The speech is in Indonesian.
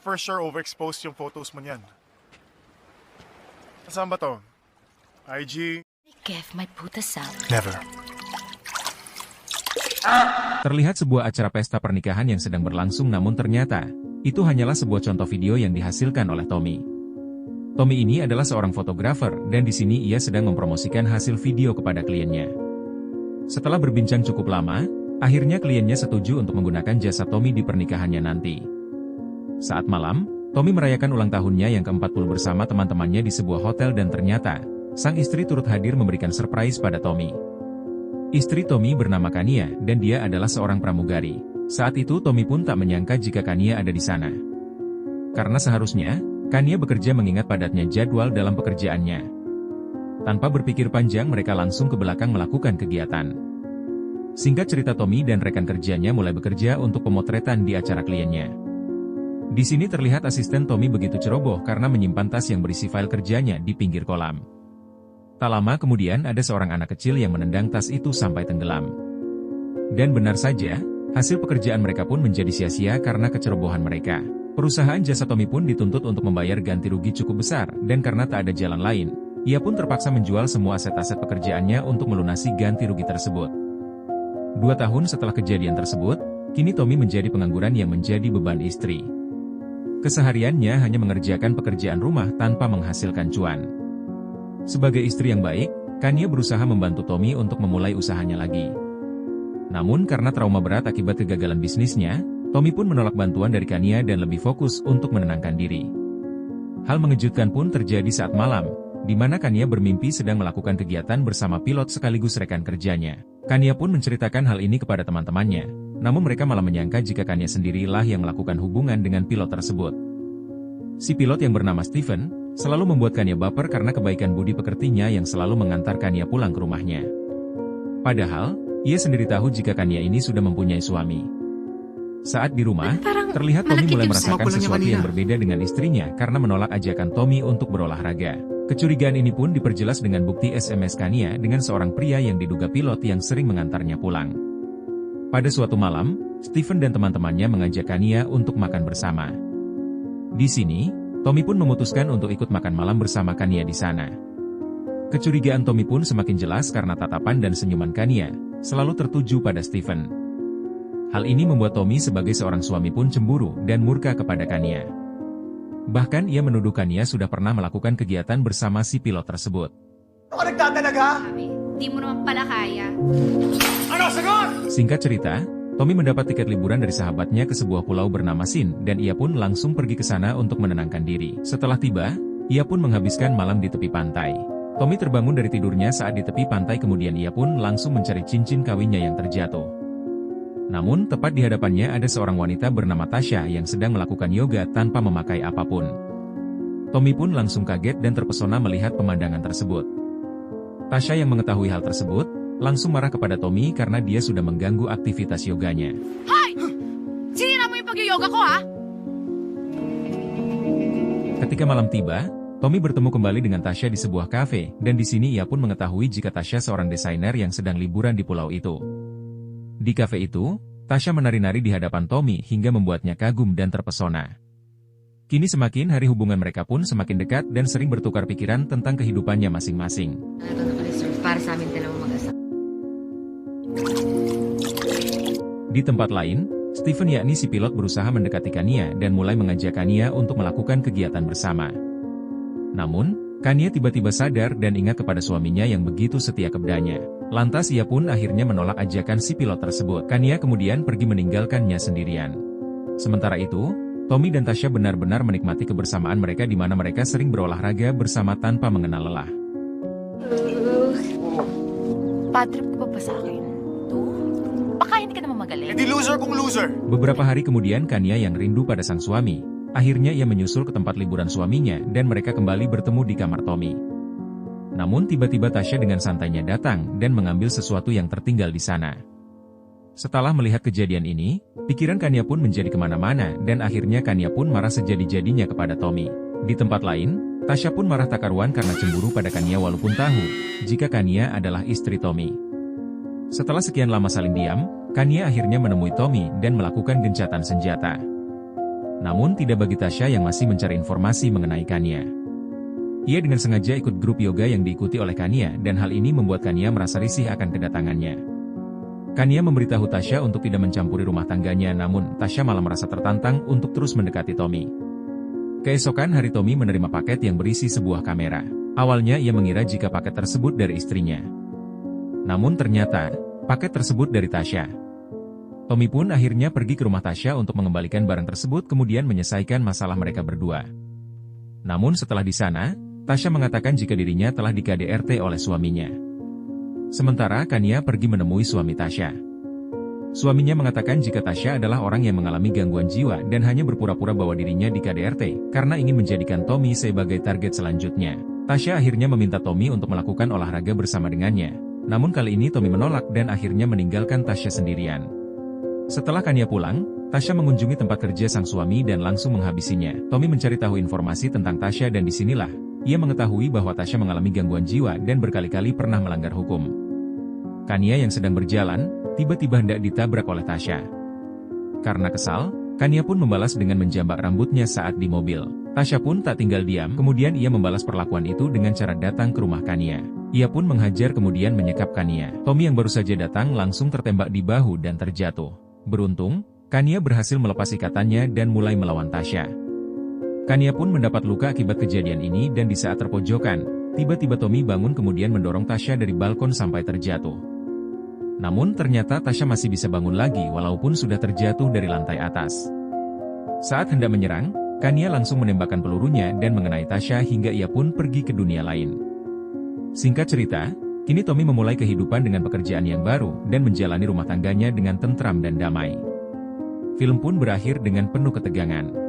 for sure overexposed yung photos mo niyan. Saan ba to? IG? Kev, may puta sound. Never. Terlihat sebuah acara pesta pernikahan yang sedang berlangsung, namun ternyata itu hanyalah sebuah contoh video yang dihasilkan oleh Tommy. Tommy ini adalah seorang fotografer dan di sini ia sedang mempromosikan hasil video kepada kliennya. Setelah berbincang cukup lama, akhirnya kliennya setuju untuk menggunakan jasa Tommy di pernikahannya nanti. Saat malam, Tommy merayakan ulang tahunnya yang ke-40 bersama teman-temannya di sebuah hotel dan ternyata sang istri turut hadir memberikan surprise pada Tommy. Istri Tommy bernama Kania dan dia adalah seorang pramugari. Saat itu Tommy pun tak menyangka jika Kania ada di sana. Karena seharusnya, Kania bekerja mengingat padatnya jadwal dalam pekerjaannya. Tanpa berpikir panjang mereka langsung ke belakang melakukan kegiatan. Singkat cerita, Tommy dan rekan kerjanya mulai bekerja untuk pemotretan di acara kliennya. Di sini terlihat asisten Tommy begitu ceroboh karena menyimpan tas yang berisi file kerjanya di pinggir kolam. Tak lama kemudian ada seorang anak kecil yang menendang tas itu sampai tenggelam. Dan benar saja, hasil pekerjaan mereka pun menjadi sia-sia karena kecerobohan mereka. Perusahaan jasa Tommy pun dituntut untuk membayar ganti rugi cukup besar dan karena tak ada jalan lain, ia pun terpaksa menjual semua aset-aset pekerjaannya untuk melunasi ganti rugi tersebut. 2 tahun setelah kejadian tersebut, kini Tommy menjadi pengangguran yang menjadi beban istri. Kesehariannya hanya mengerjakan pekerjaan rumah tanpa menghasilkan cuan. Sebagai istri yang baik, Kania berusaha membantu Tommy untuk memulai usahanya lagi. Namun karena trauma berat akibat kegagalan bisnisnya, Tommy pun menolak bantuan dari Kania dan lebih fokus untuk menenangkan diri. Hal mengejutkan pun terjadi saat malam, di mana Kania bermimpi sedang melakukan kegiatan bersama pilot sekaligus rekan kerjanya. Kania pun menceritakan hal ini kepada teman-temannya, namun mereka malah menyangka jika Kania sendirilah yang melakukan hubungan dengan pilot tersebut. Si pilot yang bernama Stephen selalu membuat Kania baper karena kebaikan budi pekertinya yang selalu mengantar Kania pulang ke rumahnya. Padahal, ia sendiri tahu jika Kania ini sudah mempunyai suami. Saat di rumah, terlihat Tommy mulai merasakan sesuatu yang berbeda dengan istrinya karena menolak ajakan Tommy untuk berolahraga. Kecurigaan ini pun diperjelas dengan bukti SMS Kania dengan seorang pria yang diduga pilot yang sering mengantarnya pulang. Pada suatu malam, Stephen dan teman-temannya mengajak Kania untuk makan bersama. Di sini, Tommy pun memutuskan untuk ikut makan malam bersama Kania di sana. Kecurigaan Tommy pun semakin jelas karena tatapan dan senyuman Kania selalu tertuju pada Stephen. Hal ini membuat Tommy sebagai seorang suami pun cemburu dan murka kepada Kania. Bahkan ia menuduh Kania sudah pernah melakukan kegiatan bersama si pilot tersebut. Ano ka nagtatalaga? Di mo naman pala kaya. Ano, sagot? Singkat cerita, Tommy mendapat tiket liburan dari sahabatnya ke sebuah pulau bernama Sin dan ia pun langsung pergi ke sana untuk menenangkan diri. Setelah tiba, ia pun menghabiskan malam di tepi pantai. Tommy terbangun dari tidurnya saat di tepi pantai, kemudian ia pun langsung mencari cincin kawinnya yang terjatuh. Namun tepat di hadapannya ada seorang wanita bernama Tasha yang sedang melakukan yoga tanpa memakai apapun. Tommy pun langsung kaget dan terpesona melihat pemandangan tersebut. Tasha yang mengetahui hal tersebut langsung marah kepada Tommy karena dia sudah mengganggu aktivitas yoganya. Hoy! Sinira mo yung pag-yoga ko, ha? Ketika malam tiba, Tommy bertemu kembali dengan Tasha di sebuah kafe, dan di sini ia pun mengetahui jika Tasha seorang desainer yang sedang liburan di pulau itu. Di kafe itu, Tasha menari-nari di hadapan Tommy hingga membuatnya kagum dan terpesona. Kini semakin hari hubungan mereka pun semakin dekat dan sering bertukar pikiran tentang kehidupannya masing-masing. Para sa amin dalawang mag-asa. Di tempat lain, Stephen yakni si pilot berusaha mendekati Kania dan mulai mengajak Kania untuk melakukan kegiatan bersama. Namun, Kania tiba-tiba sadar dan ingat kepada suaminya yang begitu setia kepadanya. Lantas ia pun akhirnya menolak ajakan si pilot tersebut. Kania kemudian pergi meninggalkannya sendirian. Sementara itu, Tommy dan Tasha benar-benar menikmati kebersamaan mereka di mana mereka sering berolahraga bersama tanpa mengenal lelah. Bad trip ko pa sa akin? Baka hindi ka naman magaling. Di loser kung loser. Beberapa hari kemudian Kania yang rindu pada sang suami, akhirnya ia menyusul ke tempat liburan suaminya dan mereka kembali bertemu di kamar Tommy. Namun tiba-tiba Tasha dengan santainya datang dan mengambil sesuatu yang tertinggal di sana. Setelah melihat kejadian ini, pikiran Kania pun menjadi kemana-mana dan akhirnya Kania pun marah sejadi-jadinya kepada Tommy. Di tempat lain, Tasha pun marah tak karuan karena cemburu pada Kania walaupun tahu jika Kania adalah istri Tommy. Setelah sekian lama saling diam, Kania akhirnya menemui Tommy dan melakukan gencatan senjata. Namun tidak bagi Tasya yang masih mencari informasi mengenai Kania. Ia dengan sengaja ikut grup yoga yang diikuti oleh Kania dan hal ini membuat Kania merasa risih akan kedatangannya. Kania memberitahu Tasya untuk tidak mencampuri rumah tangganya, namun Tasya malah merasa tertantang untuk terus mendekati Tommy. Keesokan hari Tommy menerima paket yang berisi sebuah kamera. Awalnya ia mengira jika paket tersebut dari istrinya. Namun ternyata, paket tersebut dari Tasya. Tommy pun akhirnya pergi ke rumah Tasya untuk mengembalikan barang tersebut kemudian menyelesaikan masalah mereka berdua. Namun setelah di sana, Tasya mengatakan jika dirinya telah di KDRT oleh suaminya. Sementara Kania pergi menemui suami Tasya. Suaminya mengatakan jika Tasya adalah orang yang mengalami gangguan jiwa dan hanya berpura-pura bahwa dirinya di KDRT karena ingin menjadikan Tommy sebagai target selanjutnya. Tasya akhirnya meminta Tommy untuk melakukan olahraga bersama dengannya. Namun kali ini Tommy menolak dan akhirnya meninggalkan Tasya sendirian. Setelah Kania pulang, Tasya mengunjungi tempat kerja sang suami dan langsung menghabisinya. Tommy mencari tahu informasi tentang Tasya dan disinilah ia mengetahui bahwa Tasya mengalami gangguan jiwa dan berkali-kali pernah melanggar hukum. Kania yang sedang berjalan, tiba-tiba hendak ditabrak oleh Tasya. Karena kesal, Kania pun membalas dengan menjambak rambutnya saat di mobil. Tasya pun tak tinggal diam, kemudian ia membalas perlakuan itu dengan cara datang ke rumah Kania. Ia pun menghajar kemudian menyekap Kania. Tommy yang baru saja datang langsung tertembak di bahu dan terjatuh. Beruntung, Kania berhasil melepas ikatannya dan mulai melawan Tasya. Kania pun mendapat luka akibat kejadian ini dan di saat terpojokan, tiba-tiba Tommy bangun kemudian mendorong Tasya dari balkon sampai terjatuh. Namun ternyata Tasya masih bisa bangun lagi walaupun sudah terjatuh dari lantai atas. Saat hendak menyerang, Kania langsung menembakkan pelurunya dan mengenai Tasya hingga ia pun pergi ke dunia lain. Singkat cerita, kini Tommy memulai kehidupan dengan pekerjaan yang baru dan menjalani rumah tangganya dengan tentram dan damai. Film pun berakhir dengan penuh ketegangan.